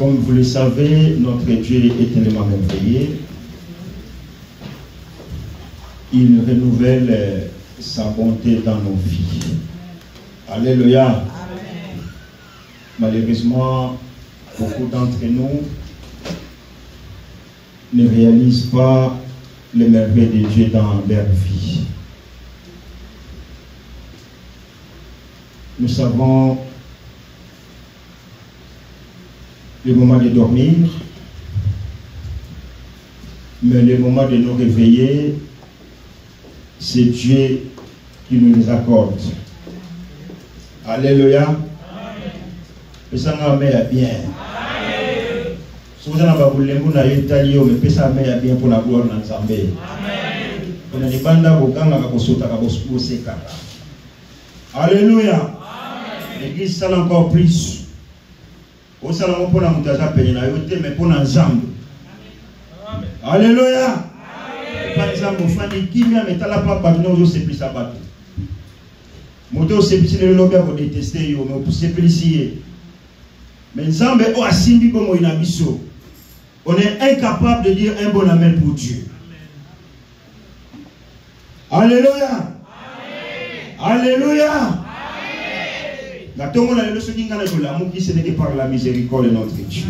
Comme vous le savez, notre Dieu est tellement merveilleux. Il renouvelle sa bonté dans nos vies. Alléluia. Amen. Malheureusement, beaucoup d'entre nous ne réalisent pas les merveilles de Dieu dans leur vie. Nous savons le moment de dormir, mais le moment de nous réveiller, c'est Dieu qui nous les accorde. Alléluia. Et ça m'a bien. Si vous avez voulu vous n'avez pas dit, mais ça m'a bien pour la gloire de Nzambé. On a des bandes à Boganga à Kosota à Boseka. Alléluia. L'église ça encore plus. Au salon pour la moutaza peine na yote mais pour Nzambé. Alléluia. Par exemple, Fanny Kimia mais t'as pas battu nous c'est plus à battre. Moto c'est plus le lobby pour détester yo mais pour s'éprécier. Mais Nzambé o asimbi comme inabiso. On est incapable de dire un bon amen pour Dieu. Alléluia. Alléluia. Ce n'est que par la miséricorde de notre Dieu.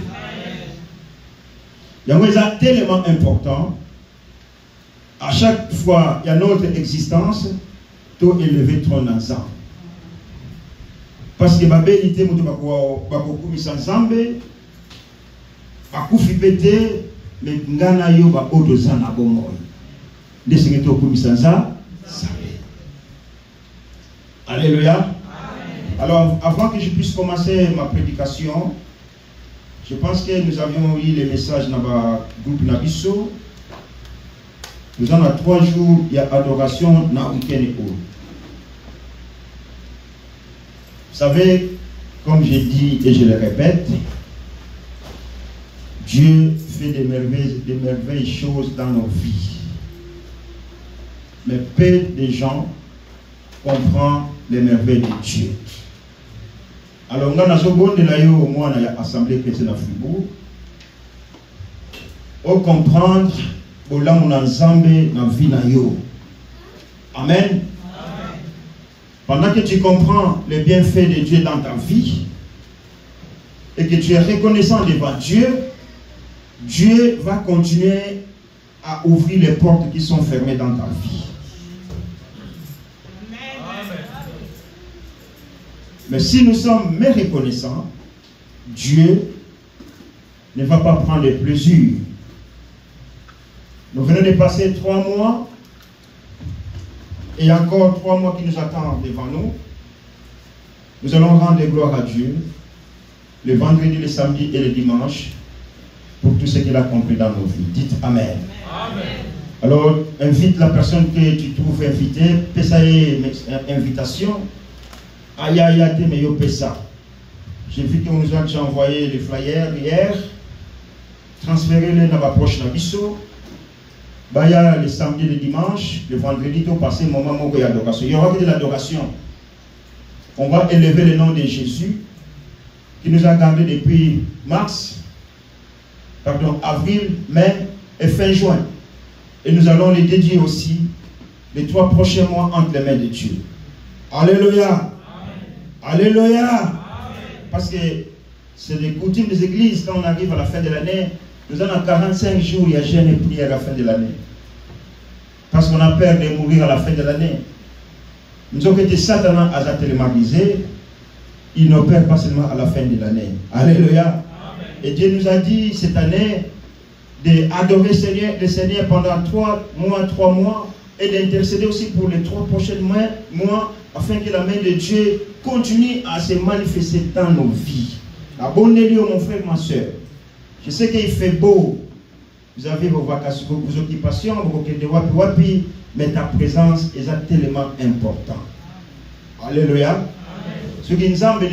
Il y a un tellement important. À chaque fois, il y a notre existence, tout élevé trop ensemble. Parce que ma vérité, je vais sans Zambé, je vais mais ngana yo ba odo zana bomoy. Laissez que tu sans ça. Alléluia. Alors, avant que je puisse commencer ma prédication, je pense que nous avions eu les messages dans le groupe Nabiso. Nous avons 3 jours, il y a adoration dans le week-end. Vous savez, comme j'ai dit et je le répète, Dieu fait des merveilleuses choses dans nos vies. Mais peu de gens comprennent les merveilles de Dieu. Alors, on a l'Assemblée chrétienne à Fribourg. On comprend que nous avons ensemble dans la vie. Amen. Pendant que tu comprends les bienfaits de Dieu dans ta vie et que tu es reconnaissant devant Dieu, Dieu va continuer à ouvrir les portes qui sont fermées dans ta vie. Mais si nous sommes méreconnaissants, Dieu ne va pas prendre de plaisir. Nous venons de passer 3 mois et encore 3 mois qui nous attendent devant nous. Nous allons rendre gloire à Dieu le vendredi, le samedi et le dimanche pour tout ce qu'il a compris dans nos vies. Dites Amen. Amen. Alors, invite la personne que tu trouves invitée, fais ça une invitation. Aïe aïe aïe, mais yo ça. J'ai vu qu'on nous a déjà envoyé les flyers hier. Transférez-les dans la proche Nabiso. Il y a le samedi, le dimanche, le vendredi, tout passer moment où il y a l'adoration. Il y aura que de l'adoration. On va élever le nom de Jésus qui nous a gardés depuis avril, mai et fin juin. Et nous allons les dédier aussi les 3 prochains mois entre les mains de Dieu. Alléluia. Alléluia. Amen. Parce que c'est les coutumes des églises quand on arrive à la fin de l'année. Nous avons 45 jours, il y a jeûne et prière à la fin de l'année. Parce qu'on a peur de mourir à la fin de l'année. Nous avons été Satan à télémarisé. Il n'opère pas seulement à la fin de l'année. Alléluia. Amen. Et Dieu nous a dit cette année d'adorer le Seigneur pendant 3 mois et d'intercéder aussi pour les 3 prochains mois afin que la main de Dieu continue à se manifester dans nos vies. Abonnez-vous, mon frère, ma soeur. Je sais qu'il fait beau. Vous avez vos vacances, vos occupations, vos wapi, mais ta présence est tellement importante. Alléluia. Ce qui nous a amené à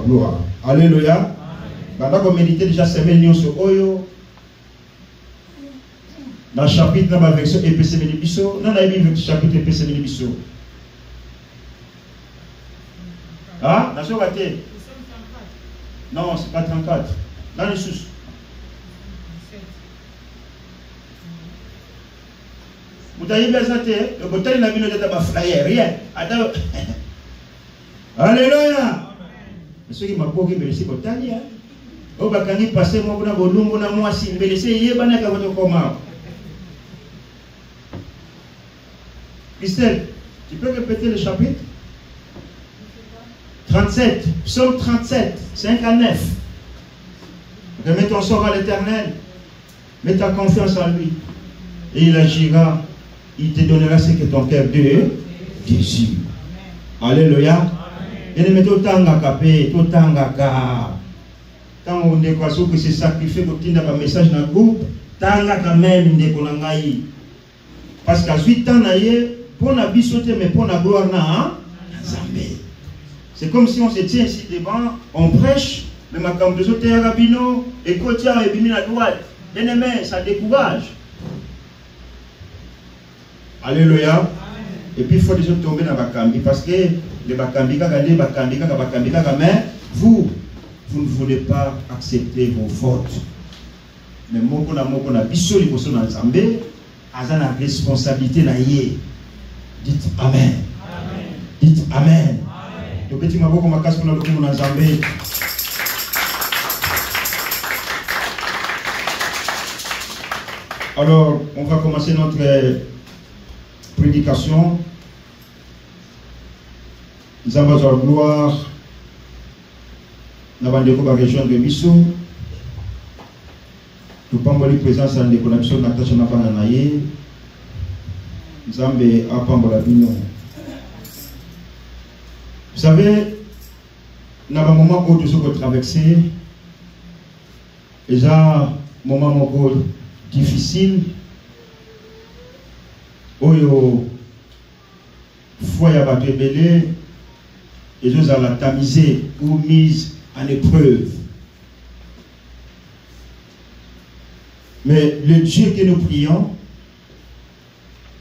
gloire. Alléluia. Pendant qu'on médite déjà semaine sur Oyo, dans le chapitre, dans la version EPC Bénibiso, dans le chapitre EPC Bénibiso. Ah, dans ce côté. Non, c'est pas 34. Dans le sous. Vous avez bien ça, le bouteille n'a mis le flyer, rien. Alléluia. Ceux qui m'ont dit, mais c'est bouteille. Oh, bah, quand il passe, moi, on a volume, on a moi, si, mais c'est hier, on a qu'à votre comment. Christelle, tu peux répéter le chapitre 37, psaume 37, 5 à 9. Remets ton sort à l'Éternel, mets ta confiance en lui, et il agira, il te donnera ce que ton cœur désire. Alléluia. Et ne mettez autant à capé, autant à ka. Tant on est quoi, que c'est sacrifié pour qu'il y ait un message dans le groupe, tant à même, parce qu'à 8 ans, pour la vie sauter, mais pour la gloire, c'est comme si on se tient ici devant, on prêche, mais ma camp de sauter à Rabino, et côté et bimine à droite. Bien aimé, ça décourage. Alléluia. Et puis il faut déjà tomber dans Bakambi, parce que les Bakambi, mais vous ne voulez pas accepter vos fautes. Mais moko na biso liboso na Nzambe, aza na responsabilité na ye. Dites Amen. Dites Amen. Le petit maboko makas pour notre monde en Zambie. Alors, on va commencer notre prédication. Nous avons la gloire dans la région de Bissou. Nous avons la présence de l'économie de Natacha Nabananaye. Zambé a Pambola Bino. Vous savez, dans un moment où nous avons traversé, déjà, un moment difficile, où il faut y avoir des belés, et nous allons tamiser ou mise en épreuve. Mais le Dieu que nous prions,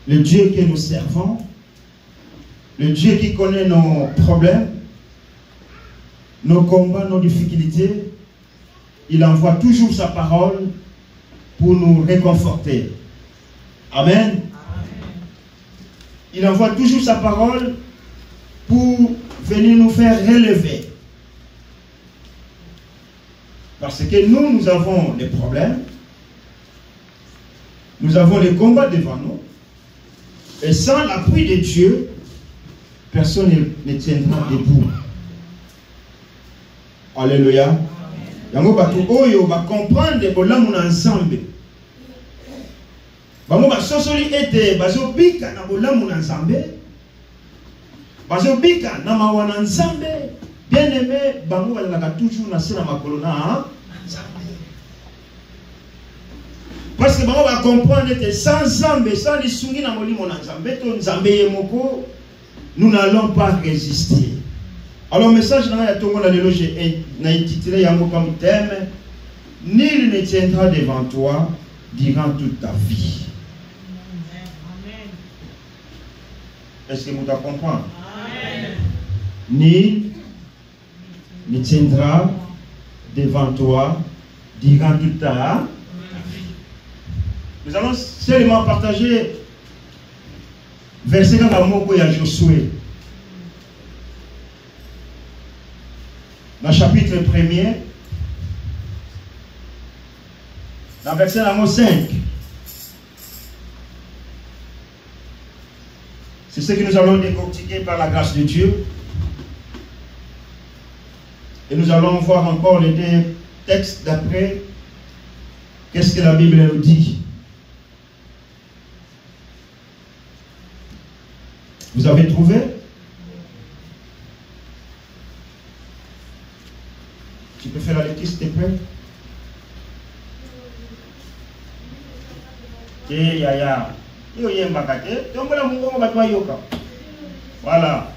le Dieu que nous servons, le Dieu qui connaît nos problèmes, nos combats, nos difficultés, il envoie toujours sa parole pour nous réconforter. Amen. Il envoie toujours sa parole pour venir nous faire relever. Parce que nous avons des problèmes, nous avons les combats devant nous, et sans l'appui de Dieu, personne ne tiendra debout. Alléluia. Yango batu oyo va comprendre que bolamu na nzambe. Bango ba sosoli ete bazo bika na bolamu na nzambe. Bazo bika na mawa na nzambe. Bien aimé, bango ba la toujours na sina makolo na nzambe. Parce que bango va comprendre que sans nzambe, sans lisungi na molimo na nzambe to nzambe yemoko, nous n'allons pas résister. Alors, le message dans la Tongo, j'ai intitulé Yango comme thème: nul ne tiendra devant toi durant toute ta vie. Est-ce que vous comprenez? Nul ne tiendra devant toi durant toute ta vie. Nous allons seulement partager verset dans la mot à Josué. Dans le chapitre 1er, dans le verset 5. C'est ce que nous allons décortiquer par la grâce de Dieu. Et nous allons voir encore les deux textes d'après. Qu'est-ce que la Bible nous dit? Vous avez trouvé? Tu peux faire la lecture, s'il te plaît? Voilà.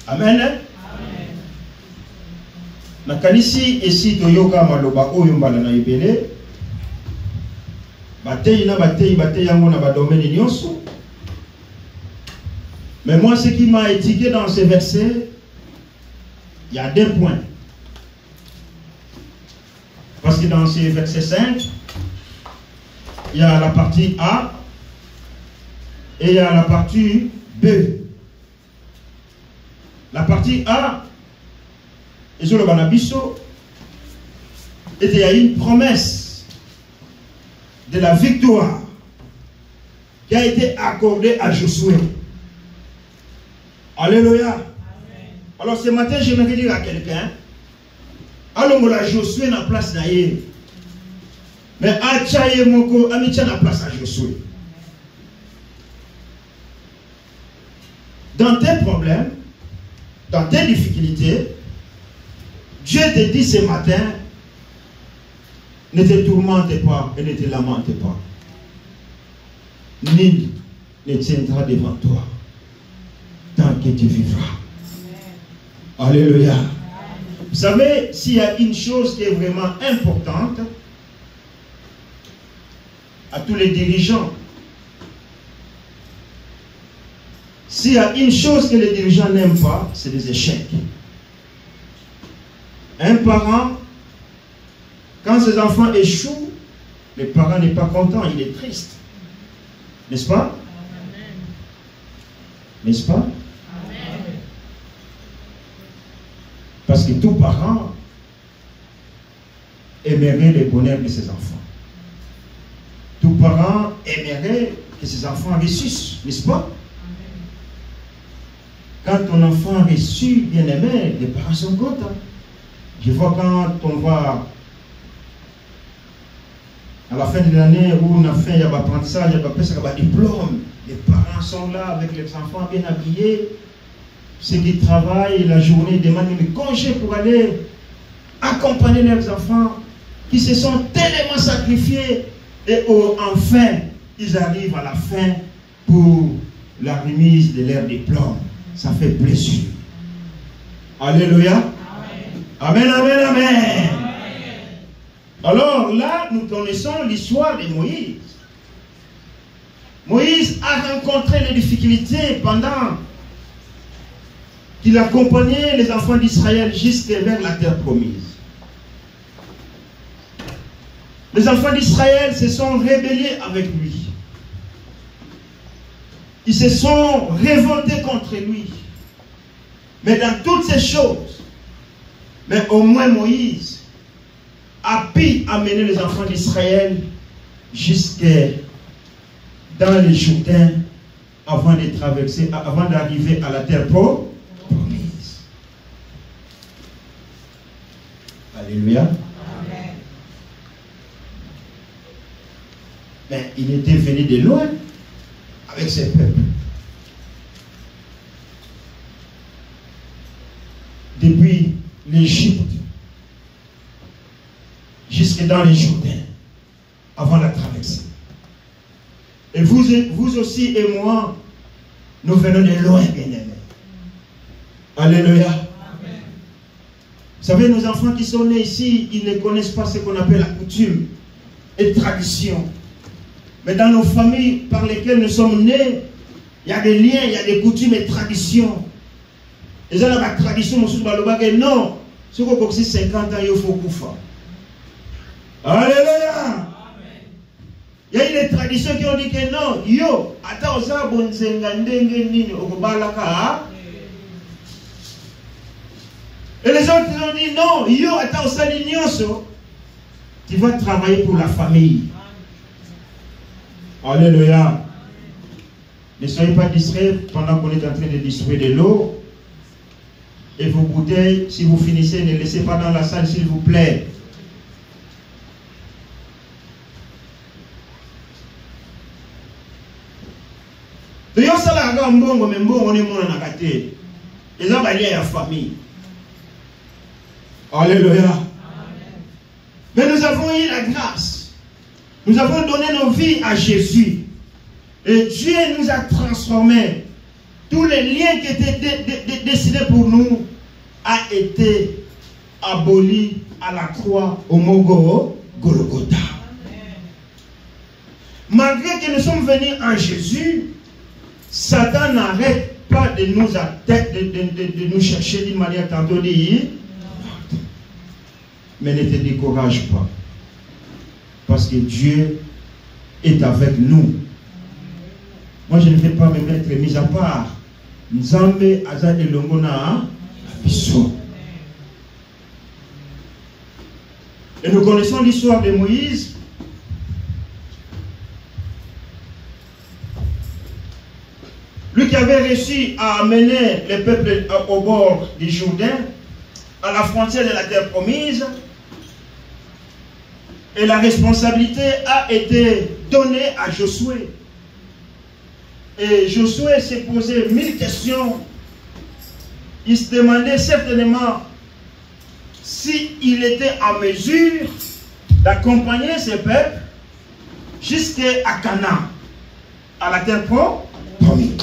Amen. Nakanisi esi toyoka maloba oyo mbala na ebele. Mais moi, ce qui m'a étiqué dans ce verset, il y a 2 points. Parce que dans ce verset 5, il y a la partie A et il y a la partie B. La partie A, et sur le Banabiso, il y a une promesse de la victoire qui a été accordée à Josué. Alléluia. Amen. Alors ce matin, j'aimerais dire à quelqu'un, allons la Josué na place naïe. Mais Achaye Moko, Amicha na place à Josué. Dans tes problèmes, dans tes difficultés, Dieu te dit ce matin, ne te tourmente pas et ne te lamente pas. Nul ne tiendra devant toi tant que tu vivras. Amen. Alléluia. Amen. Vous savez, s'il y a une chose qui est vraiment importante à tous les dirigeants, s'il y a une chose que les dirigeants n'aiment pas, c'est les échecs. Un parent, quand ses enfants échouent, le parent n'est pas content, il est triste. N'est-ce pas? N'est-ce pas? Amen. Parce que tout parent aimerait le bonheur de ses enfants. Tout parent aimerait que ses enfants réussissent, n'est-ce pas? Quand ton enfant a reçu, bien aimé, les parents sont contents. Je vois quand on va à la fin de l'année où on a fait un apprentissage, un diplôme, les parents sont là avec les enfants bien habillés. Ceux qui travaillent la journée demandent des congés pour aller accompagner leurs enfants qui se sont tellement sacrifiés et enfin ils arrivent à la fin pour la remise de leur diplôme. Ça fait plaisir. Alléluia. Amen, amen, amen. Alors là, nous connaissons l'histoire de Moïse. Moïse a rencontré les difficultés pendant qu'il accompagnait les enfants d'Israël jusqu'à vers la terre promise. Les enfants d'Israël se sont rébellés avec lui. Ils se sont révoltés contre lui. Mais dans toutes ces choses, mais au moins Moïse a pu amener les enfants d'Israël jusque dans les Jourdain avant de traverser, avant d'arriver à la terre promise. Alléluia. Amen. Mais il était venu de loin avec ses peuples. Depuis l'Égypte jusque dans les Jourdain avant la traversée. Et vous aussi et moi, nous venons de loin, bien-aimés. Alléluia. Amen. Vous savez, nos enfants qui sont nés ici, ils ne connaissent pas ce qu'on appelle la coutume et tradition. Mais dans nos familles par lesquelles nous sommes nés, il y a des liens, il y a des coutumes et traditions. Et ça, la tradition, non, ce qu'on a 50 ans, il faut qu'on fasse. Alléluia. Il y a des traditions qui ont dit que non, yo, attends, ça, bon, c'est un nini, au balaka. Et les autres ont dit non, yo, attends, ça, l'ignoso. Tu vas travailler pour la famille. Alléluia. Ne soyez pas distraits pendant qu'on est en train de distribuer de l'eau. Et vos bouteilles, si vous finissez, ne laissez pas dans la salle, s'il vous plaît. Alléluia. Mais nous avons eu la grâce. Nous avons donné nos vies à Jésus. Et Dieu nous a transformés. Tous les liens qui étaient décidés pour nous a été aboli à la croix au Mogo Golgotha. Malgré que nous sommes venus en Jésus, Satan n'arrête pas de nous chercher d'une manière tantôt dit. Mais ne te décourage pas. Parce que Dieu est avec nous. Moi, je ne vais pas me mettre mis à part. Nzambe aza elongona biso. Et nous connaissons l'histoire de Moïse. Lui qui avait réussi à amener le peuple au bord du Jourdain, à la frontière de la terre promise, et la responsabilité a été donnée à Josué. Et Josué s'est posé 1000 questions. Il se demandait certainement s'il était en mesure d'accompagner ce peuple jusqu'à Canaan, à la terre promise.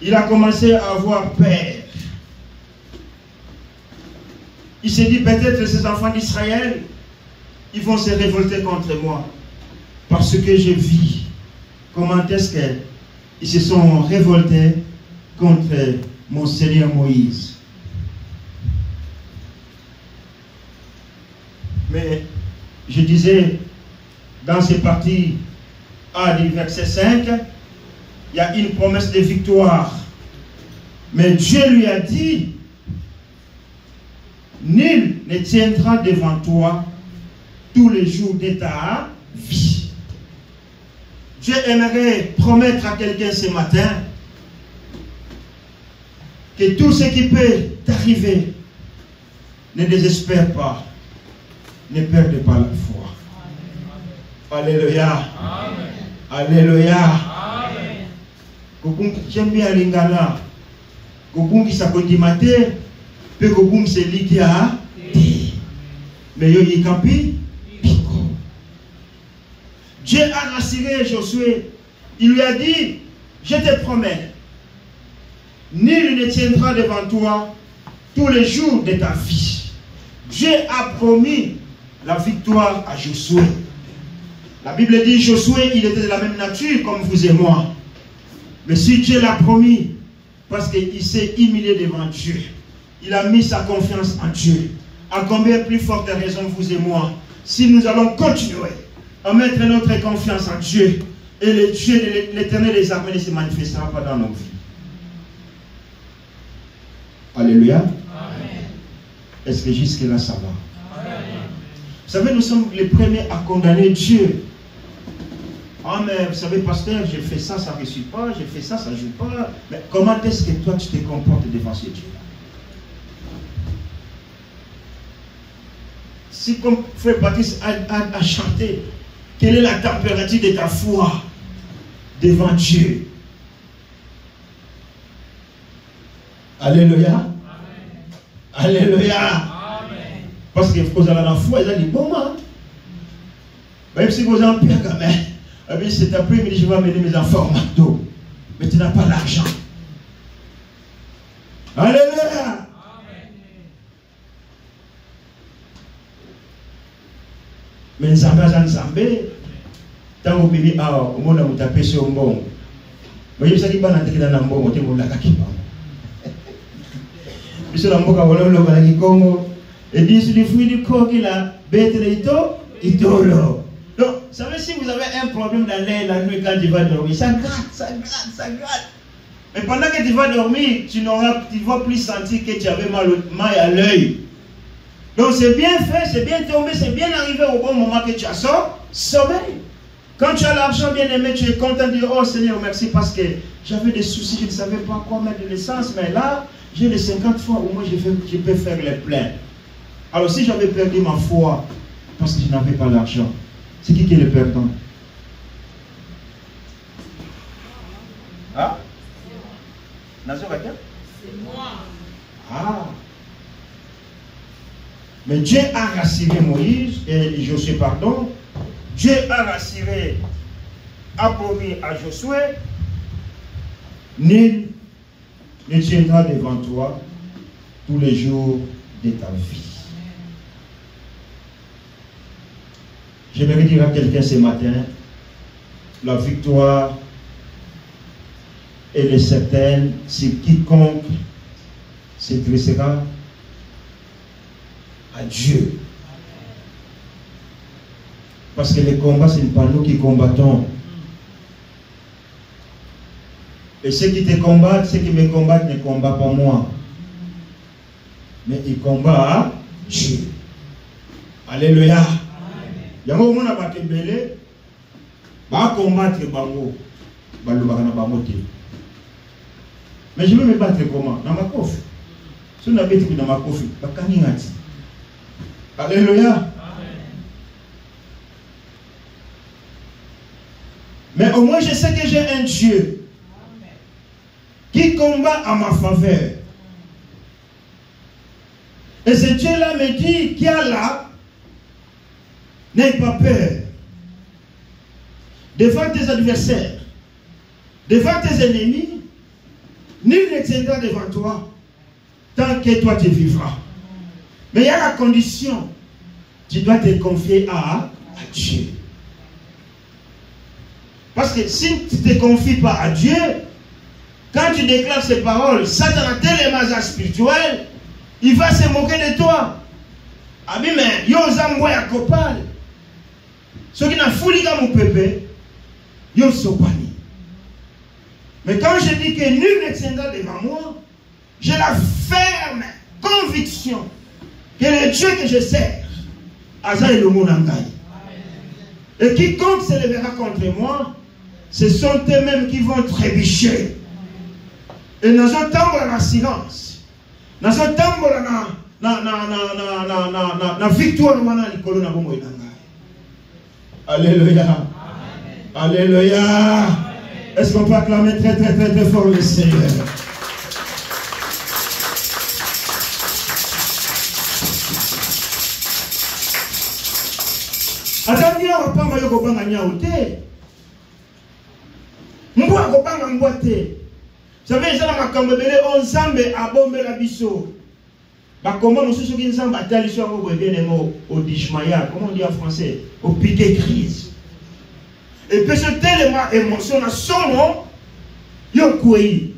Il a commencé à avoir peur. Il s'est dit peut-être que ces enfants d'Israël, ils vont se révolter contre moi. Parce que je vis. Comment est-ce qu'ils se sont révoltés contre mon Seigneur Moïse. Mais je disais, dans ces parties A du verset 5, il y a une promesse de victoire. Mais Dieu lui a dit, nul ne tiendra devant toi tous les jours de ta vie. Dieu aimerait promettre à quelqu'un ce matin que tout ce qui peut t'arriver, ne désespère pas, ne perde pas la foi. Alléluia. Alléluia. J'aime bien l'ingala. Kokung qui s'accorde matin, puis kokung c'est lui qui a dit. Mais yo y campi, pico. Dieu a rassuré Josué. Il lui a dit, je te promets, nul ne tiendra devant toi tous les jours de ta vie. Dieu a promis la victoire à Josué. La Bible dit, Josué, il était de la même nature comme vous et moi. Mais si Dieu l'a promis, parce qu'il s'est humilié devant Dieu, il a mis sa confiance en Dieu. À combien plus forte raison vous et moi, si nous allons continuer à mettre notre confiance en Dieu, et le Dieu de l'Éternel des armées ne se manifestera pas dans nos vies. Alléluia. Est-ce que jusque-là ça va? Amen. Vous savez, nous sommes les premiers à condamner Dieu. Ah, mais vous savez, pasteur, j'ai fait ça, ça ne réussit pas, j'ai fait ça, ça ne joue pas. Mais comment est-ce que toi, tu te comportes devant ce Dieu-là? Si, comme Frère Baptiste a chanté, quelle est la température de ta foi devant Dieu? Alléluia. Amen. Alléluia. Amen. Parce que vous avez la foi, ils ont dit, bon, moi, même si vous avez un pire quand même, cet après-midi, je vais amener mes enfants au McDo. Mais tu n'as pas l'argent. Alléluia. Mais Nzambe, tant que bébé a au monde où tapé sur un bon. Mais il s'agit pas d'entrer dans un bon, tu m'as la kipa. Puis sur la mboka wala lo bala ki Congo. Et dit sur les fruits du corps qu'il a, bête de itolo. Donc, vous savez, si vous avez un problème dans l'air la nuit quand tu vas dormir, ça gratte, ça gratte, ça gratte. Mais pendant que tu vas dormir, tu ne vas plus sentir que tu avais mal à l'œil. Donc c'est bien fait, c'est bien tombé, c'est bien arrivé au bon moment que tu as sommeil. Quand tu as l'argent bien aimé, tu es content de dire, oh Seigneur, merci parce que j'avais des soucis, je ne savais pas quoi mettre de l'essence, mais là, j'ai les 50 fois où moi je peux faire les pleins. Alors si j'avais perdu ma foi parce que je n'avais pas l'argent, c'est qui est le perdant? Ah? C'est moi. Ah. Mais Dieu a rassuré Moïse, et Josué, pardon. Dieu a rassuré, a promis à Josué, nul ne tiendra devant toi tous les jours de ta vie. J'aimerais dire à quelqu'un ce matin, la victoire, elle est certaine si quiconque s'intéressera à Dieu. Parce que les combats, ce n'est pas nous qui combattons. Et ceux qui te combattent, ceux qui me combattent ne combattent pas moi. Mais ils combattent Dieu. Alléluia. Il y a un moment où on va combattre Bango. Mais je vais me battre comment? Dans ma coffre. Si on a été dans ma coffre, alléluia. Mais au moins je sais que j'ai un Dieu qui combat à ma faveur. Et ce Dieu-là me dit qu'il y a là, n'aie pas peur. Devant tes adversaires, devant tes ennemis, nul ne tiendra devant toi tant que toi tu vivras. Mais il y a la condition, tu dois te confier à Dieu. Parce que si tu ne te confies pas à Dieu, quand tu déclares ces paroles, Satan a tellement spirituel, il va se moquer de toi. Ah mais yo zambo ya kopal. Ce qui n'a fouli comme mon pépé, yo sopani. Mais quand je dis que nul ne tiendra devant moi, j'ai la ferme conviction que le Dieu que je sers, Aza et le Monangaï. Et quiconque se lèvera contre moi, ce sont eux-mêmes qui vont trébucher. Et nous avons tambour la silence. Nous avons tambour la victoire. Alléluia. Alléluia. Est-ce qu'on peut acclamer très très très très fort le Seigneur? Attendez, on va pas me dire Mbwa kopanga mbwa te. Vous savez, ça m'a cambré on zambe a bombe la biso. Bah comment nous sommes qui zambe atali sur un bien aimé au dishmaya, comment on dit en français, au piqué crise. Et puis ce tellement émotion à son nom, yokoui.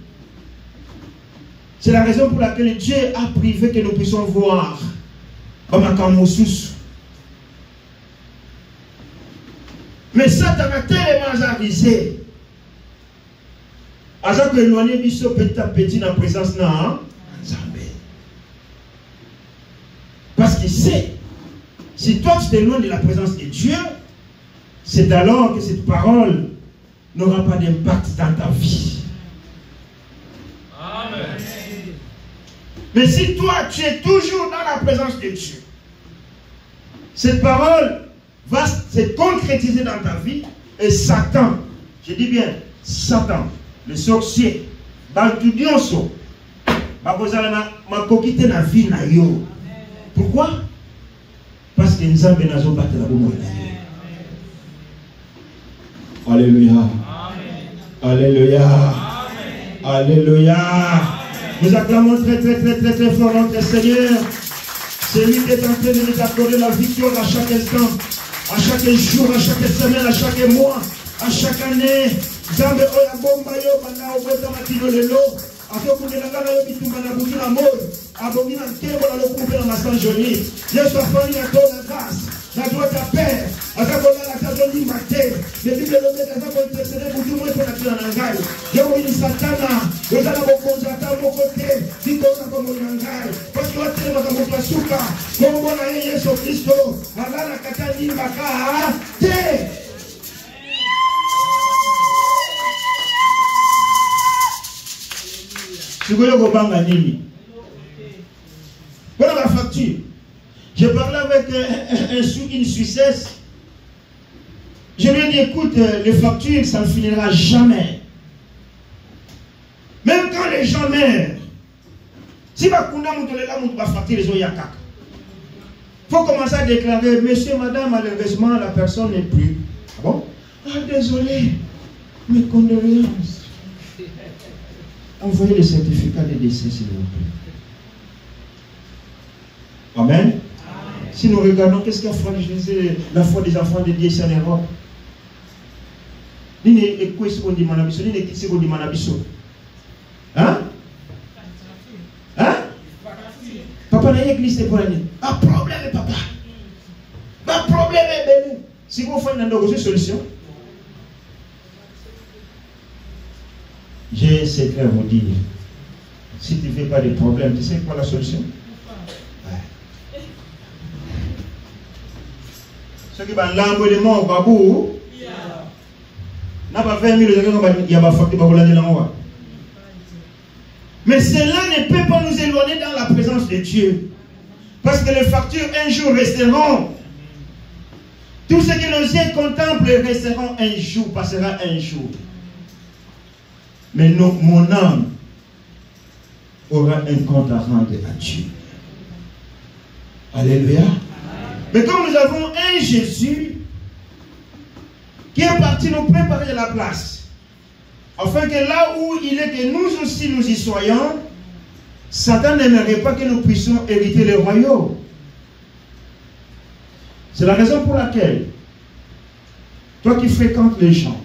C'est la raison pour laquelle Dieu a privé que nous puissions voir comme un camoussous. Mais Satan a tellement avisé. Aza que éloigner biso petit à petit dans la présence de Nzambe. Parce qu'il sait, si toi tu t'éloignes de la présence de Dieu, c'est alors que cette parole n'aura pas d'impact dans ta vie. Amen. Mais si toi tu es toujours dans la présence de Dieu, cette parole va se concrétiser dans ta vie et Satan, je dis bien Satan, le sorcier, Baltudionso, ma coquille na vie na yo. Pourquoi? Parce que nous avons besoin de la bonne. Alléluia. Alléluia. Alléluia. Nous acclamons très très très très très fort notre Seigneur. C'est lui qui est en train de nous accorder la victoire à chaque instant, à chaque jour, à chaque semaine, à chaque mois, à chaque année. Zambe oya bomba yo bana obeta matino lelo akokundela ngana yo bitumba na butu na mol abongi na nkebo na lokupe na masan joli Yesu afani na tola grâce na droite à père akakola la kazoni mate le bible lo meka za ko intercéder butu mo ko na tuna na ngai yo ni satana ozala bokonza ta mo côté diko na ko mo na ngai parce que watele maka mo pasuka kombo na Yesu Kristo alala katani maka te. Voilà la facture. J'ai parlé avec une Suissesse. Je lui ai dit, écoute, les factures, ça ne finira jamais. Même quand les gens meurent, si Bakunda Moutolela Mout va facturer les Oyakak, il faut commencer à déclarer, monsieur, madame, malheureusement, la personne n'est plus. Ah bon? Ah, désolé, mes condoléances. Envoyez le certificat de décès, s'il vous plaît. Amen. Si nous regardons, qu'est-ce qui a fragilisé la foi des enfants de Dieu ici en Europe? Hein? Hein? Papa n'a église pour l'année. Un problème, papa. Un problème, bébé. Si vous faites une solution, j'ai un secret à vous dire. Si tu ne fais pas de problème, tu sais quoi la solution? Ouais. Ceux qui vont l'envolement au babou, n'a pas 20 000, il y a pas facture pour l'année là. Mais cela ne peut pas nous éloigner dans la présence de Dieu. Parce que les factures un jour resteront. Tout ce que nos yeux contemplent resteront un jour, passera un jour. Mais mon âme aura un compte à rendre à Dieu. Alléluia. Mais comme nous avons un Jésus qui est parti nous préparer la place, afin que là où il est, que nous aussi nous y soyons, Satan n'aimerait pas que nous puissions hériter le royaume. C'est la raison pour laquelle, toi qui fréquentes les gens,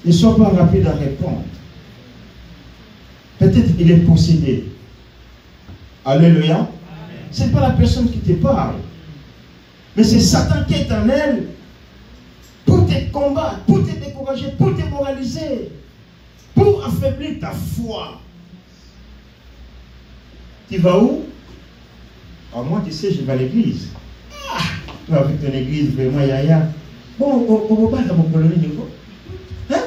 ne sois pas rapide à répondre. Peut-être il est possédé. Alléluia. Ce n'est pas la personne qui te parle, mais c'est Satan qui est en elle pour te combattre, pour te décourager, pour te moraliser, pour affaiblir ta foi. Tu vas où? Alors moi, tu sais, je vais à l'église. Ah, toi avec ton église, vraiment, yaya. Bon, on va pas dans mon colonie niveau. Hein?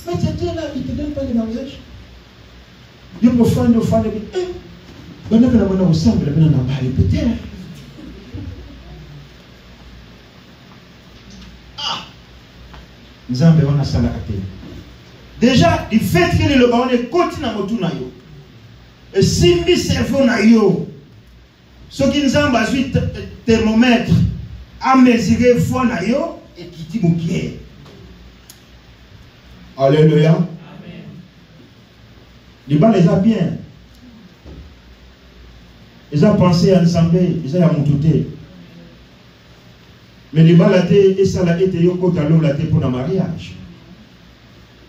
Mais tu es là, il ne te donne pas de mariage. Dieu me fait une fois, on a déjà, il fait que le baron est continue à motu na yo. Et si mi cerveau na yo, ce qui nous a besoin thermomètre à mesurer foi na yo et qui dit bouquet. Alléluia. Les balles les a bien. Ils ont pensé à ensemble, ils ont monté. Mais les balles et ça l'a été yoko talo la pour le mariage.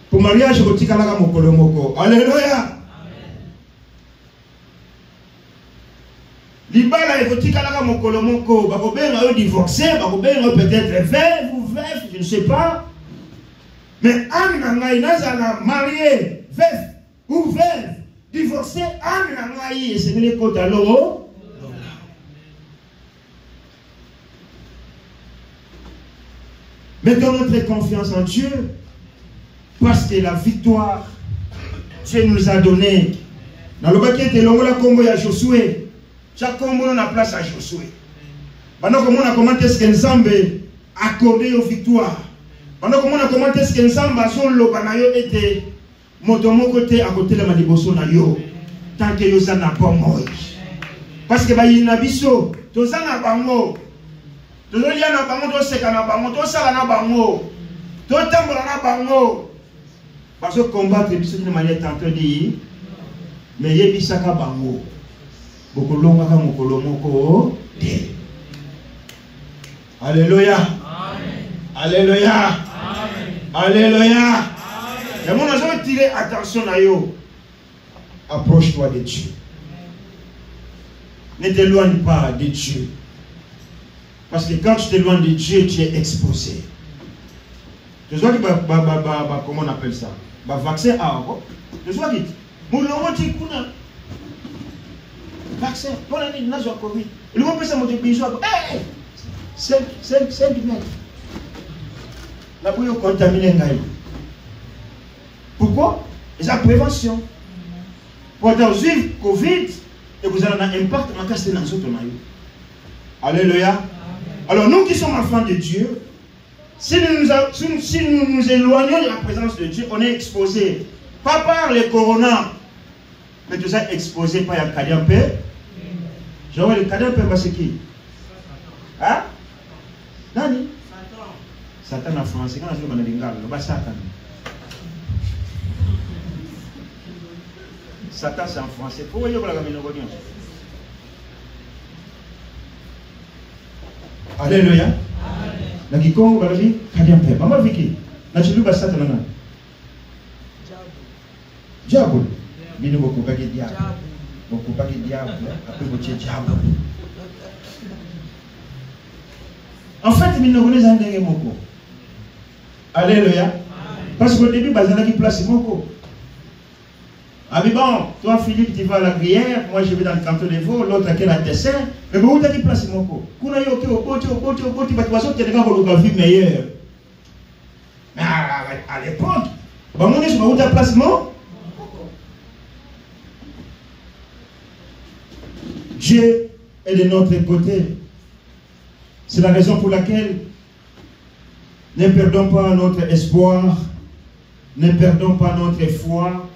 Pour le mariage, je vais la moko. Alléluia. Les balles et vous la moko. Bako ben divorcé, bako ben peut-être veuf ou veuf, je ne sais pas. Mais Anna Naïna marié, veuf ou veuf. Divorcé, et c'est les côtes à l'eau. Mettons notre confiance en Dieu, parce que la victoire, Dieu nous a donné. Dans le baquet de l'ongo, la combo à Josué. Chaque combo, on a place à Josué. Pendant que on a commenté ce que Nzambe accordé aux victoires. Pendant que on a commenté ce que Nzambe a son lobanayo était. Motomo côté à côté de Madiboso na yo tant que yo ça n'a pas moi parce que ba yina biso to ça na bango to zo lia na bango to seka na bango to sala na bango to tambola na bango parce que combattre biso de manière tantôt dit mais yebisaka bango bokolonga ka mokolo moko te. Alléluia. Amen. Alléluia. Amen. Alléluia. Et mon agent tirer attention à yo. Approche-toi de Dieu. Ne t'éloigne pas de Dieu. Parce que quand tu t'éloignes de Dieu, tu es exposé. Tu vois comment on appelle ça? Vaccin à tu vois qui? Mon lomo ti kuna. Vaccin. Pour l'année n'a pas Covid. Le monde peut ça monter biso. 5 mètres. La bouille contaminée ngai. Pourquoi? C'est la prévention. Pour vivre Covid, et vous avez un impact dans le dans notre maillot. Alléluia. Alors nous qui sommes enfants de Dieu, si nous nous éloignons de la présence de Dieu, on est exposé. Pas par le corona, mais tout ça exposé par le cadavre. Genre le cadavre, c'est qui? Hein? Nani? Satan en français, quand on a dit Satan. Satan, c'est en français. Pourquoi il y a la gamine? Alléluia. Nagikongo balabi kadi ampe. Mama Vicky. Na chiluba Satan na. Diable. Bino boko paki diable. Boko paki diable. Après boko diable. En fait, il ne connaît pas moko. Alléluia. Parce qu'au début, bazana qui place moko. Ah mais bon, toi Philippe, tu vas à la prière, moi je vais dans le canton des veaux, l'autre à quel dessin. Mais bon, où t'as dit place moko? Kuna yo ke au boti, tu vas tu as une vie meilleure. Mais à l'époque, bah mon Dieu, où t'as place moko? Dieu est de notre côté. C'est la raison pour laquelle ne perdons pas notre espoir, ne perdons pas notre foi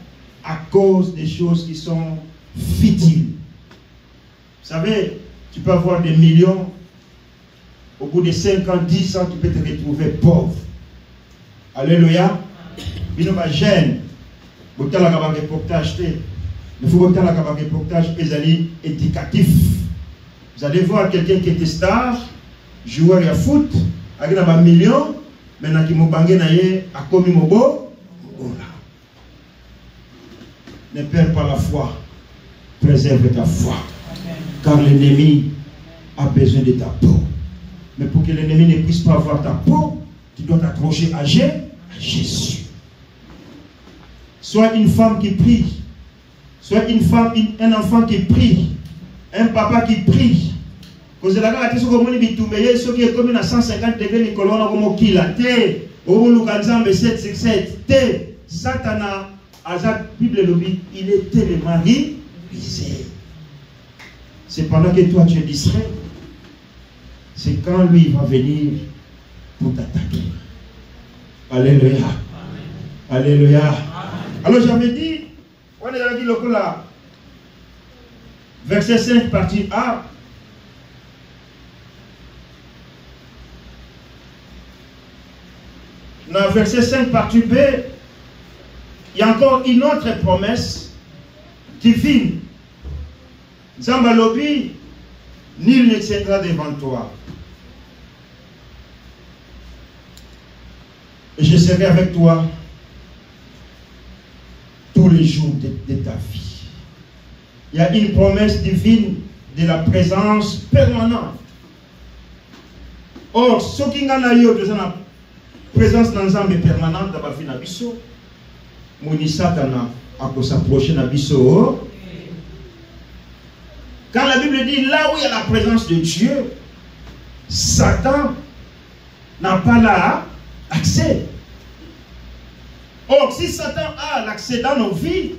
à cause des choses qui sont futiles. Vous savez, tu peux avoir des millions, au bout de 5 ans, 10 ans, tu peux te retrouver pauvre. Alléluia. Il n'y a pas de gêne. Il faut que le reportage éducatif. Vous allez voir quelqu'un qui était star, joueur de foot, avec un million, maintenant qui m'a bangé à commis mobo. Ne perds pas la foi, préserve ta foi, car l'ennemi a besoin de ta peau. Mais pour que l'ennemi ne puisse pas avoir ta peau, tu dois t'accrocher à Jésus. Sois une femme qui prie, sois une femme, un enfant qui prie, un papa qui prie. Cause de la gare, tu sais comment il est ce qui est comme à 150 degrés, les colonnes comme qui la terre, au Lukanzambe 767, terre, Satana. Azak, Bible le dit, il était le mari brisé. C'est pendant que toi tu es distrait, c'est quand lui va venir pour t'attaquer. Alléluia. Amen. Alléluia. Amen. Alors j'avais dit, on est dans le là, verset 5, partie A. Dans verset 5, partie B, il y a encore une autre promesse divine. Zambalobi, nul ne tiendra devant toi. Et je serai avec toi tous les jours de ta vie. Il y a une promesse divine de la présence permanente. Or, ce qui a la présence d'ensemble permanente dans la vie de Bisso, Monisatana a s'approcher de Bisso. Quand la Bible dit là où il y a la présence de Dieu, Satan n'a pas là accès. Or, si Satan a l'accès dans nos vies,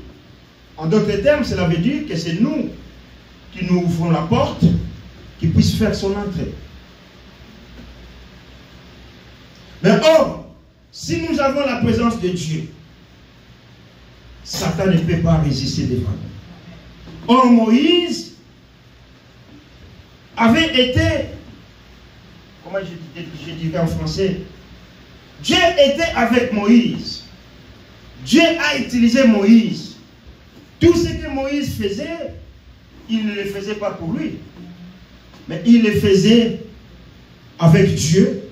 en d'autres termes, cela veut dire que c'est nous qui nous ouvrons la porte, qui puisse faire son entrée. Mais or, si nous avons la présence de Dieu, Satan ne peut pas résister devant nous. Or, Moïse avait été, comment je dirais en français, Dieu était avec Moïse. Dieu a utilisé Moïse. Tout ce que Moïse faisait, il ne le faisait pas pour lui, mais il le faisait avec Dieu,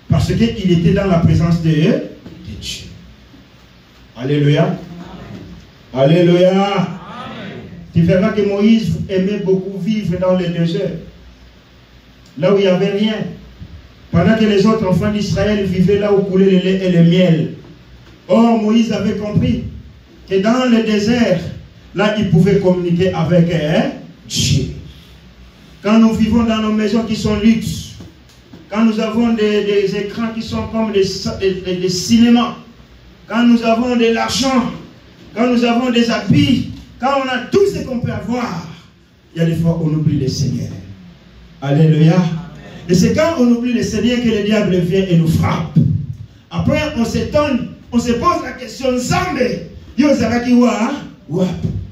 parce qu'il était dans la présence de Dieu. Alléluia. Alléluia. Amen. Tu verras que Moïse aimait beaucoup vivre dans le désert, là où il n'y avait rien, pendant que les autres enfants d'Israël vivaient là où coulait le lait et le miel. Or, Moïse avait compris que dans le désert, là, il pouvait communiquer avec Dieu. Quand nous vivons dans nos maisons qui sont luxe, quand nous avons des écrans qui sont comme des cinémas, quand nous avons de l'argent, quand nous avons des habits, quand on a tout ce qu'on peut avoir, il y a des fois où on oublie le Seigneur. Alléluia. Amen. Et c'est quand on oublie le Seigneur que le diable vient et nous frappe. Après, on s'étonne, on se pose la question, Zambé,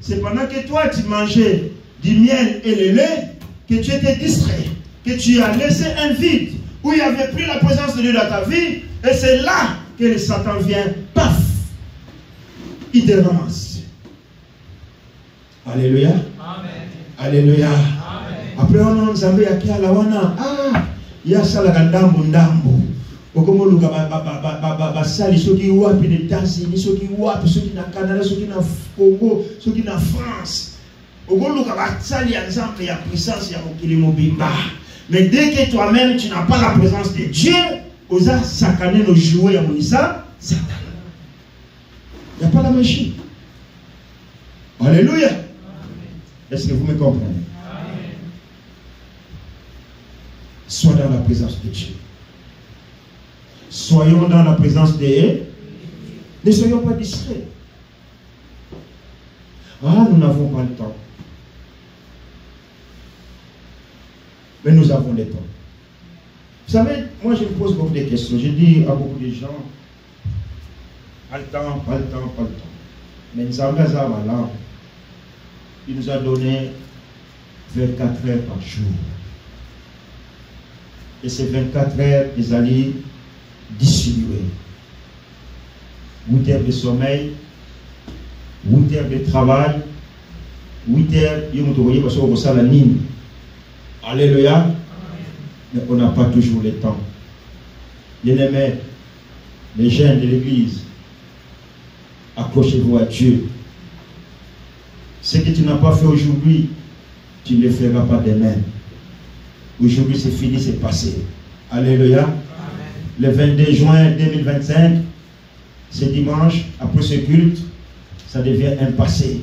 c'est pendant que toi tu mangeais du miel et le lait que tu étais distrait, que tu as laissé un vide où il n'y avait plus la présence de Dieu dans ta vie, et c'est là que le Satan vient, paf, il te ramasse. Alléluia. Alléluia. Après on a Nzambe ya kiala wana ya sala kandambo ndambo. Okomoluka ba sali soki wapi les États-Unis, soki wapi soki na Canada, soki na Congo, soki na France. Okomoluka ba sali ya Nzambe ya puissance ya mokili mobimba. Mais dès que toi-même tu n'as pas la présence de Dieu, osa sakaner nos jouets ya monisa Satan. Il n'y a pas la magie. Alléluia. Est-ce que vous me comprenez? Amen. Sois dans la présence de Dieu. Soyons dans la présence de Dieu. Ne soyons pas distraits. Nous n'avons pas le temps. Mais nous avons le temps. Vous savez, moi je me pose beaucoup de questions. Je dis à beaucoup de gens, pas le temps, pas le temps, pas le temps. Mais nous avons là. Il nous a donné 24 heures par jour. Et ces 24 heures, ils allaient distribuer. 8 heures de sommeil, 8 heures de travail, 8 heures, alléluia. Mais on n'a pas toujours le temps. Bien-aimés, les jeunes de l'église, accrochez-vous à Dieu. Ce que tu n'as pas fait aujourd'hui, tu ne le feras pas demain. Aujourd'hui, c'est fini, c'est passé. Alléluia. Amen. Le 22 juin 2025, ce dimanche, après ce culte, ça devient un passé.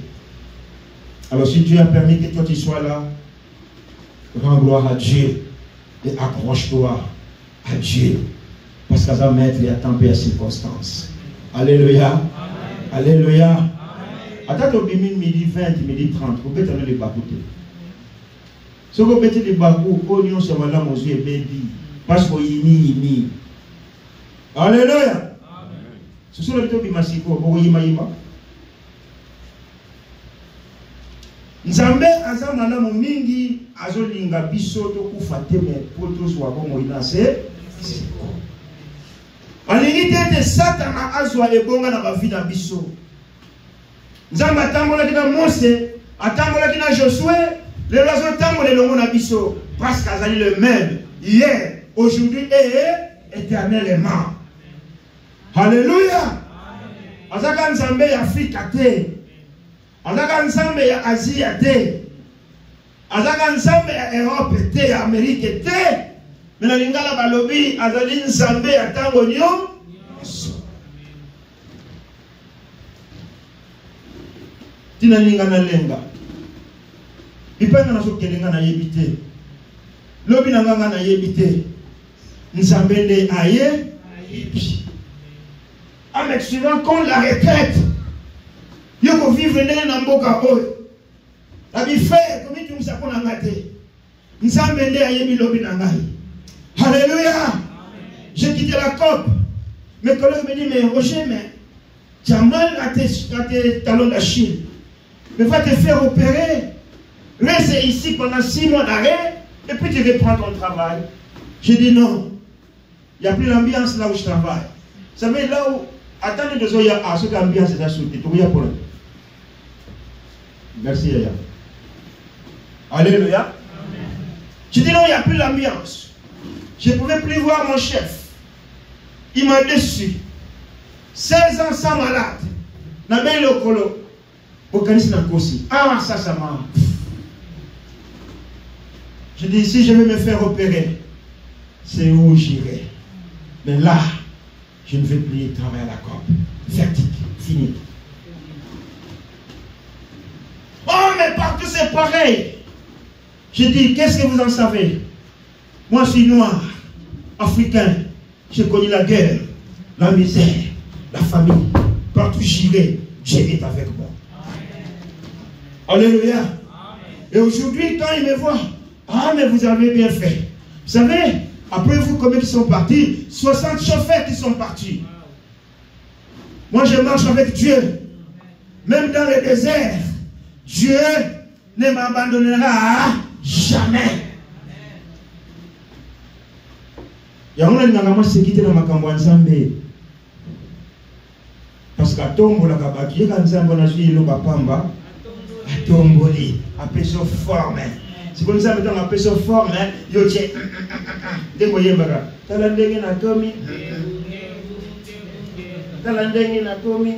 Alors, si Dieu a permis que toi tu sois là, rends gloire à Dieu et accroche-toi à Dieu. Parce qu'à sa maître, il y a tant de circonstances. Alléluia. Amen. Alléluia. Attends, midi 20, midi 30, vous pouvez les bakouter. Si vous mettez les bakous, oignon, c'est madame aux yeux, baby. Parce que yimi. Alléluia. Ce sont les tobi masiko, pour yima. Nzambe aza malamu mingi, azolinga biso to kufate me poto swa bongo inase. Alingi tete Satana azwa ebonga na bavi na biso. Nzamba atambola kina Mose, atambola kina Josué, les oiseaux tambola le monde biso, parce qu'azali le même hier, aujourd'hui et éternellement. Alléluia. Azaka Nzambe ya Afrika te, azaka Nzambe ya Asie te, azaka Nzambe ya Europe te, ya Amérique te, mais na lingala balobi azali Nzambe ya tango nyo. Tina linga na lenga. Ipanga na soke lenga na yebite. Lobi na nganga na yebite. Nzambe nde aye. Avec suivant qu'on la retraite. Yoko vivre nde na mboka oyo. Abi fait comme tu nous apprends na ngate. Nzambe nde aye lobi na ngai. Alléluia. J'ai quitté la COP. Mes collègues me disent mais Roger, mais tu as mal à tes talons d'Achille. Mais va te faire opérer. Reste ici pendant 6 mois d'arrêt et puis tu reprends ton travail. J'ai dit non. Il n'y a plus l'ambiance là où je travaille. Vous savez, là où. Attendez de Zoya, ce qu'ambiance est assoutée. Merci, Yaya. Alléluia. J'ai dit non, il n'y a plus l'ambiance. Je ne pouvais plus voir mon chef. Il m'a déçu. 16 ans sans malade. N'a pas eu le colo. Ça m'a. Je dis, si je vais me faire opérer, c'est où j'irai. Mais là, je ne vais plus travailler à la COP. Verdict, fini. Oh, mais partout c'est pareil. Je dis, qu'est-ce que vous en savez? Moi, je suis noir, africain. J'ai connu la guerre, la misère, la famille. Partout j'irai, Dieu est avec moi. Alléluia. Et aujourd'hui, quand ils me voient, mais vous avez bien fait. Vous savez, après vous, combien qui sont partis? 60 chauffeurs qui sont partis. Moi, je marche avec Dieu. Même dans le désert, Dieu ne m'abandonnera jamais. Parce qu'à tombe, la kabaki, quand Nzambe na suivi le pamba, tomboli, appelé sur forme. Si vous nous avez appelé sur forme, yo tient. Démoyé mara. Talandengi na tomi. Talandengi na tomi.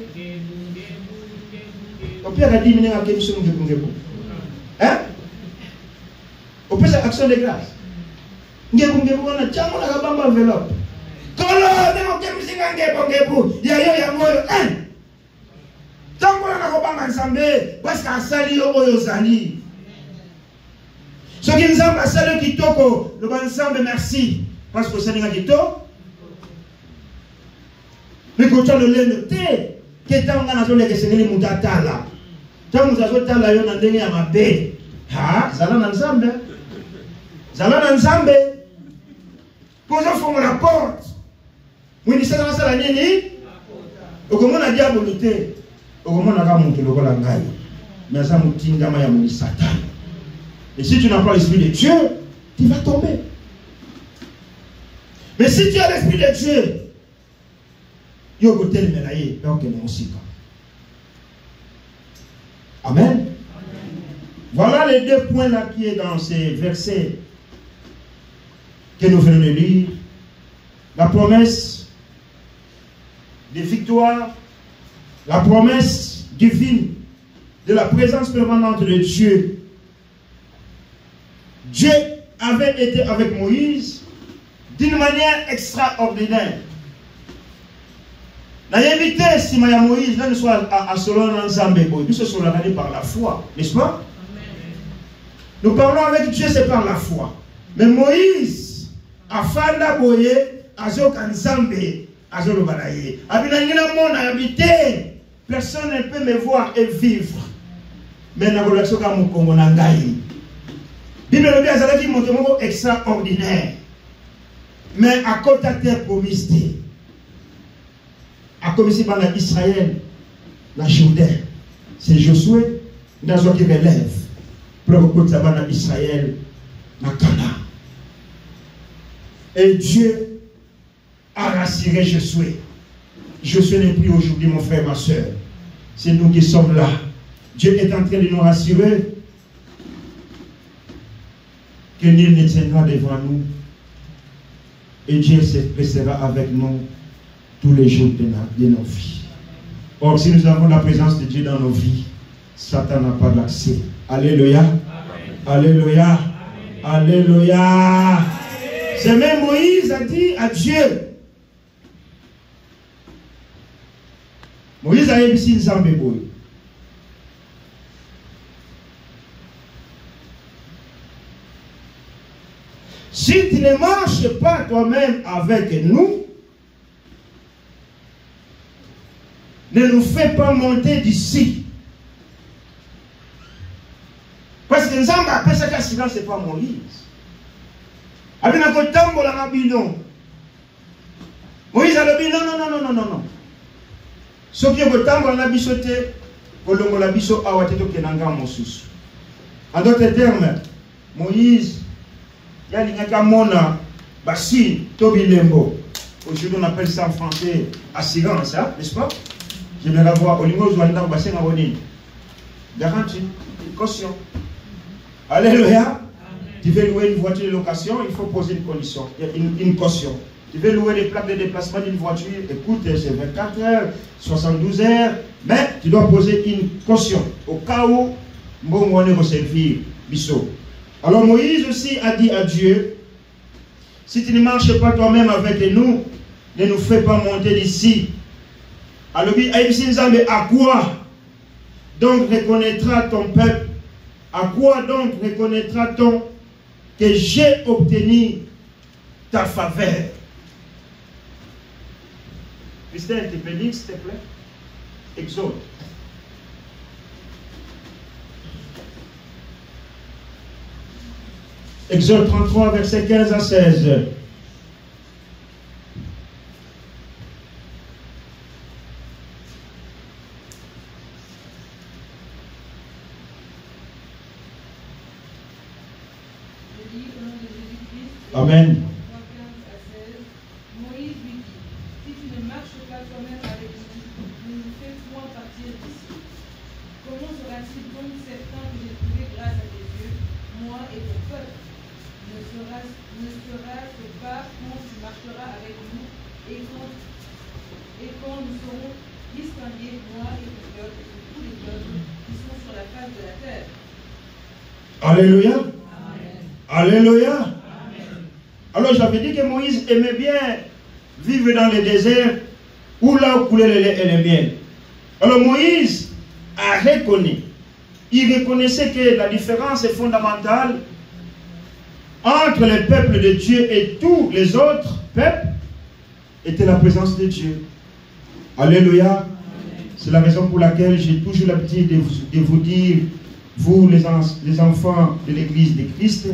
Au pire, a dit miné à quel son de hein? Au pire, c'est action de grâce. Ngebo on a tchamo na kabamba enveloppe. Kolo na okemsinga ngebo. Ya moyo hein. Tango na kobanga nzambe parce que asali yo oyo zali. Ce qui nous a asali kitoko, le banzambe merci parce que c'est nga kitoko. Mais quand on le noté, que tanga na zole que c'est ngeli mutatala. Tango zazotala yo na ndenge ya mabe. Ha, zala na nzambe. Zala na nzambe. Poza fongo la porte. Mwini sana sala nini? Okomona diable te. Okomona ka muntu lokola ngai. Mais ça mutinga ma ya muni Satan. Et si tu n'as pas l'esprit de Dieu, tu vas tomber. Mais si tu as l'esprit de Dieu, yo côté le melaye, donc non aussi. Amen. Voilà les deux points là qui est dans ces versets que nous venons de lire. La promesse de victoire, la promesse divine de la présence permanente de Dieu. Dieu avait été avec Moïse d'une manière extraordinaire. N'ayez si Moïse ne soit à Solon ensemble, nous sommes regardés par la foi, n'est-ce pas? Nous parlons avec Dieu, c'est par la foi. Mais Moïse, a Fanda Boye, a Zokanzambe, a Zolobanaye. Personne ne peut me voir et vivre. Mais na relation comme mon Congo Nangaï. Bible est extraordinaire. Mais à côté de terre promise, à commissi par Israël, la Jourdain, c'est Josué, dans ce qui relève, pour que Israël, na Cana. Et Dieu a rassuré Josué. Josué n'est plus aujourd'hui mon frère, ma soeur. C'est nous qui sommes là. Dieu est en train de nous rassurer que nul ne tiendra devant nous. Et Dieu restera avec nous tous les jours de nos vies. Or, si nous avons la présence de Dieu dans nos vies, Satan n'a pas d'accès. Alléluia. Alléluia. Alléluia. C'est même Moïse a dit à Dieu. Moïse a dit ici Nzambe boy. Si tu ne marches pas toi-même avec nous, ne nous fais pas monter d'ici. Parce que Nzambe appelle ça qu'un silence, ce n'est pas Moïse. Avec un tambo dans la bidon. Moïse a dit non. Ce qui est le tambo dans la bichoté, kolongo la bicho awateto kenanga mosusu. En d'autres termes, Moïse, il y a l'ingaka mona, basi, tobilembo. Aujourd'hui on appelle ça en français assurance, hein, n'est-ce pas? J'aimerais voir au niveau de la bassin à Ronine. Garantie, caution. Alléluia. Tu veux louer une voiture de location, il faut poser une condition, une caution. Tu veux louer les plaques de déplacement d'une voiture, écoute, c'est 24 heures, 72 heures, mais tu dois poser une caution au cas où bon on est servir biso. Alors Moïse aussi a dit à Dieu, si tu ne marches pas toi-même avec nous, ne nous fais pas monter d'ici. Alors à quoi donc reconnaîtra ton peuple? À quoi donc reconnaîtra-t-on que j'ai obtenu ta faveur? Christelle, tu peux lire s'il te plaît? Exode. Exode 33, verset 15 à 16. Amen. Moïse lui dit, si tu ne marches pas toi-même avec nous, ne nous fais point partir d'ici. Comment sera-t-il donc certain Alléluia. Amen. Alléluia. Amen. Alors j'avais dit que Moïse aimait bien vivre dans le désert où là où coulait le lait et le miel. Alors Moïse a reconnu. Il reconnaissait que la différence est fondamentale entre le peuple de Dieu et tous les autres peuples était la présence de Dieu. Alléluia. C'est la raison pour laquelle j'ai toujours l'habitude de vous dire, vous les enfants de l'église de Christ,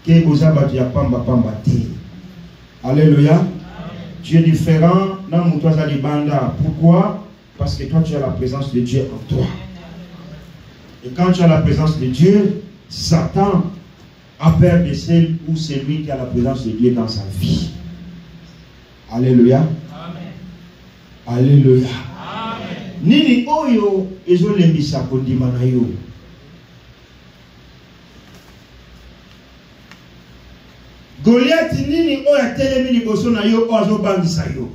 que vous avez pamba pamba te. Alléluia. Tu es différent dans mon toit banda. Pourquoi? Parce que toi tu as la présence de Dieu en toi. Et quand tu as la présence de Dieu, Satan a peur de celle ou celui qui a la présence de Dieu dans sa vie. Alléluia. Amen. Alléluia. Amen. Nini oyo ezolembisa kondima na yo. Goliath nini oyo atelemi liboso na yo oyo azobangisa yo.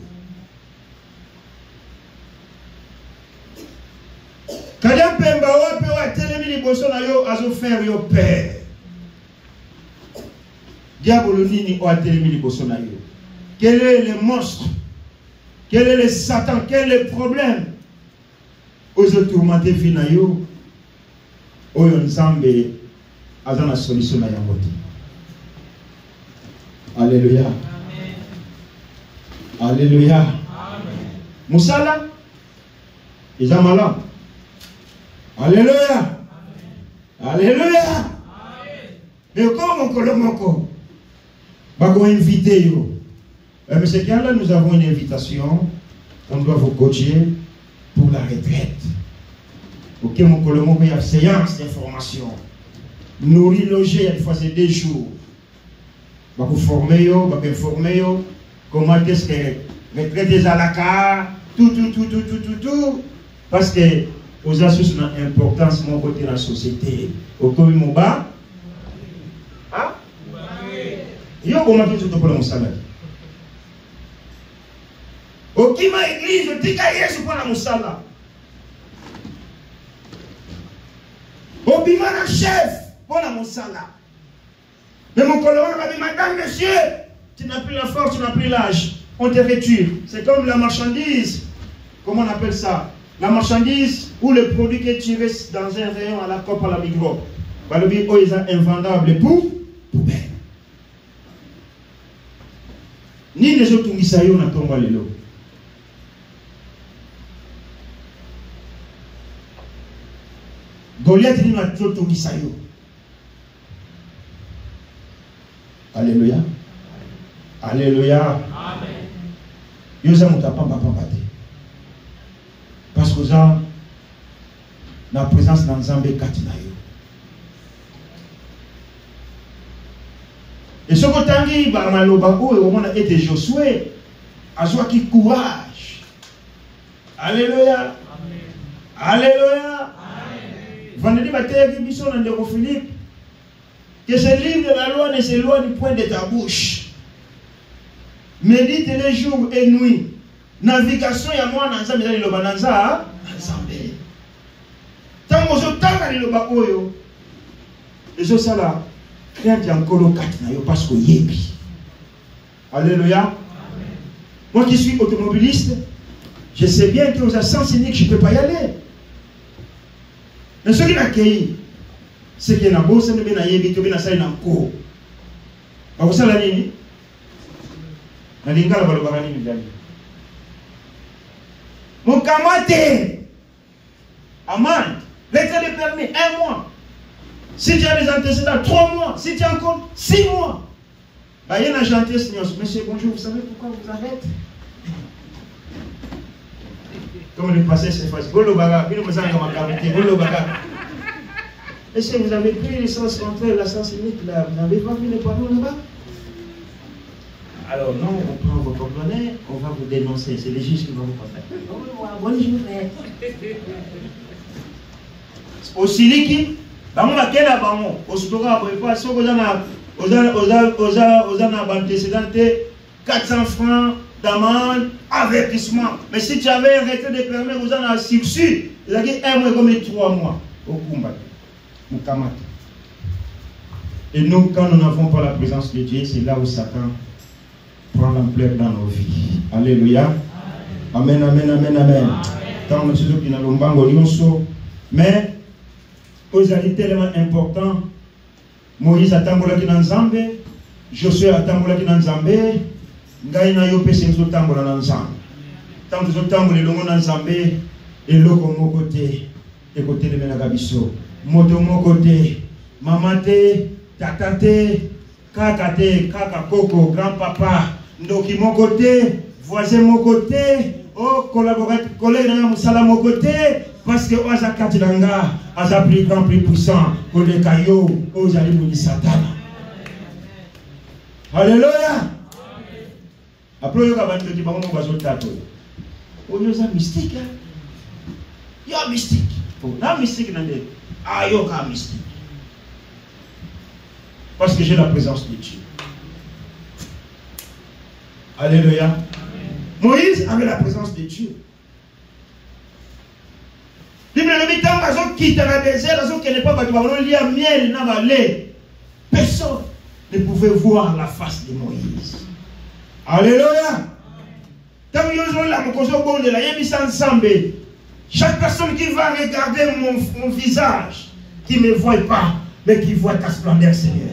Kada pemba wapi oyo atelemi liboso na yo azofaire yo père. Diabolo nini oyo atelemi liboso na yo. Quel est le monstre? Quel est le Satan? Quel est le problème? Ozo tourmenter vie na yo. Oyo nzambe azana solution na yango te. Alléluia. Amen. Alléluia. Amen. Musala Izamala. Alléluia. Amen. Alléluia. Amen. Mais comment kolomoko bako inviter yo. Mais c'est quand là nous avons une invitation, on doit vous coacher pour la retraite. Ok, mon kolomoko il y a séance d'information. Nourrir, loger, il faut c'est 2 jours. Va vous former, va vous informer, comment est-ce que retraite des alacars, tout. Parce que aux associations ont une importance mon côté dans la société. Au commun Moba, hein? Yo comment tu te prends mon salaire? Au qui ma église, je dis qu'il y a ce pour la moussala. Au bimana chef pour la moussala. Mais mon colorant m'a dit, madame, monsieur, tu n'as plus la force, tu n'as plus l'âge. On te retire. C'est comme la marchandise. Comment on appelle ça? La marchandise ou le produit que tu restes dans un rayon à la COP à la Migros. Le but, ils sont invendables pour poubelle. Ni les autres misayo na tomba lelo. Goliath ni na autres misayo. Alléluia. Alléluia. Amen. Yosa mutapamba pamba te. Parce que ça, la présence dans Zambé katina yo. Et ce que tangi ba maloba o e omona ete Josué azwa ki courage. Alléluia. Amen. Alléluia. Amen. Vendredi matin qui biso na ndeko Philippe que ce livre de la loi ne s'éloigne point de ta bouche. Médite les jours et nuits. Navigation ya moi dans Zambé le bananza Zambé. Tango zo tanga le ba oyo. Ezo sala crainte encore quatre na yo parce que yebi. Alléluia. Amen. Moi qui suis automobiliste, je sais bien que aux sens uniques je ne peux pas y aller. Mais ce qui m'a accueilli, c'est qu'il y a un beau sens de bien yebi que bien ça il en cours. Pas vous ça la nini? Na lingala balobaka nini ndani? Mon kamate, amende, lettre de permis, 1 mois. Si tu as des antécédents, 3 mois. Si tu as encore 6 mois. Il y a un gentil seigneur. Monsieur, bonjour, vous savez pourquoi vous arrêtez? Comme le passé c'est facile. Est-ce que vous avez pris l'essence contraire, la sens unique là? Vous n'avez pas vu les panneaux là-bas? Alors non, on prend vos coordonnées, on va vous dénoncer. C'est les juges qui vont vous contacter. Bonjour. Aussi liquide, bango bakela bango, osutoka boyfa soko zana ozana bantécédent 400 francs d'amende, avertissement. Mais si tu avais arrêté de permis, vous en avez sursis. Il a dit 1 mois comme 3 mois. Au combat. Mukamata. Et nous, quand nous n'avons pas la présence de Dieu, c'est là où Satan prend l'ampleur dans nos vies. Alléluia. Amen, amen, amen, amen. Quand nous sommes qui n'ont mais aux alliés tellement important, Moïse a tambola qui dans Zambé, Josué a tambola qui dans Zambé, Gaïna Yopé c'est un tambola dans Zambé. Tant que nous tambola dans Zambé, et l'eau mon côté, et côté de Menagabiso, moto mon côté, mamate, tatate, kakate, kakakoko, grand-papa, ndoki mon côté, voisin mon côté, oh, collaborateur, collègue dans Moussala mon côté, parce que Oza Katilanga a pris grand plus puissant que les cailloux aux animaux de Satan. Alléluia. Après, il y a un petit peu de tato. On est un mystique. Il y a un mystique. Il y a un mystique. Ah, il y a un mystique. Parce que j'ai la présence de Dieu. Alléluia. Moïse avait la présence de Dieu. Personne ne pouvait voir la face de Moïse. Alléluia. Chaque personne qui va regarder mon visage, qui ne me voit pas, mais qui voit ta splendeur, Seigneur.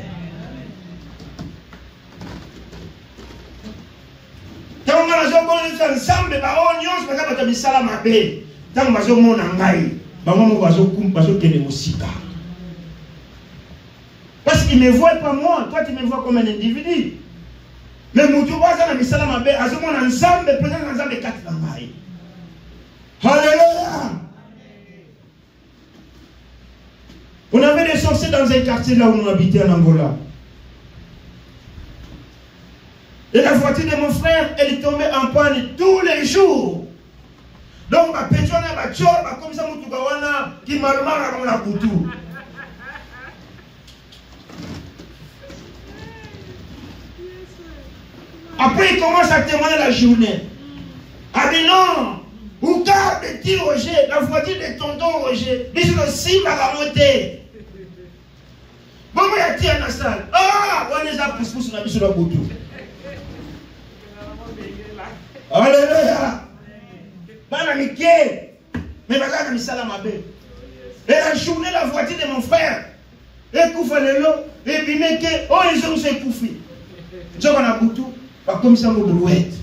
Parce qu'il ne me voit pas moi, toi tu me vois comme un individu. Mais Alléluia. On avait des sorciers dans un quartier là où nous habitions en Angola. Et la voiture de mon frère, elle est tombée en panne tous les jours. Donc, ma pétiole, ma tchor, comme ça, qui m'a demandé comme la couture. Après, il commence à témoigner la journée. Ah, mais non, où garde le petit Roger, la voiture de tonton Roger, ils sont aussi à la montée. Bon, il y a qui dans la salle? Ah, on les a poussés sur la mise sur la couture. Alléluia. Mais regarde mi sala ma belle. Et la journée, la voiture de mon frère. Et Koufalelo, et Bimeke, oh les hommes sont couffés. Je vois la boutou, pas comme ça, mon brouette.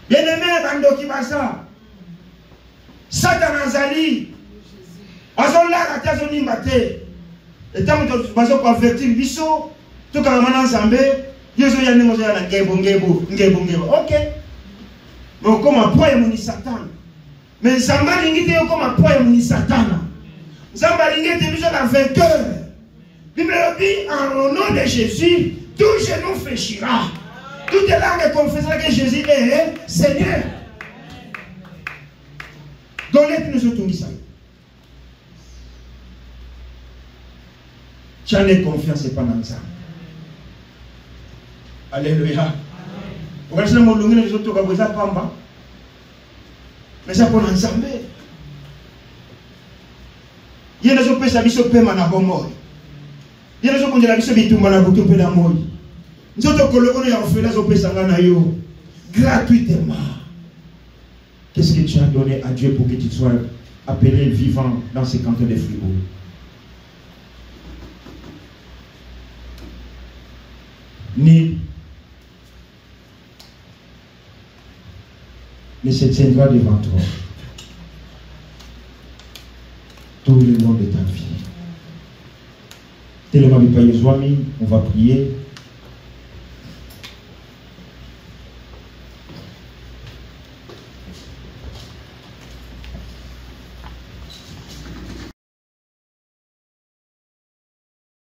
Bien aimé, dans le Kibasa, Satan Azali, Azola, la terre, on y battait. Et tant que tu vas convertir, Bisso, tout comme un ensemble. Ok. Mais comme un poids de Satan. Mais Zamba Lingite comme un poids de Satan. Zamba Lingite est un vainqueur. Bible dit en nom de Jésus, tout genou fléchira. Toute langue confessera que Jésus est Seigneur. Donc les plus nous sommes ça. J'en ai confiance et pas dans ça. Alléluia. Mais ça pour ensemble. Il y a des gens qui peuvent se faire mal à bon. Il y a des gens qui peuvent se faire mal à bon. Nous sommes gratuitement. Qu'est-ce que tu as donné à Dieu pour que tu sois appelé vivant dans ces cantons de Fribourg? Ni mais se tiendra devant toi tout le long de ta vie. Tellement on va prier.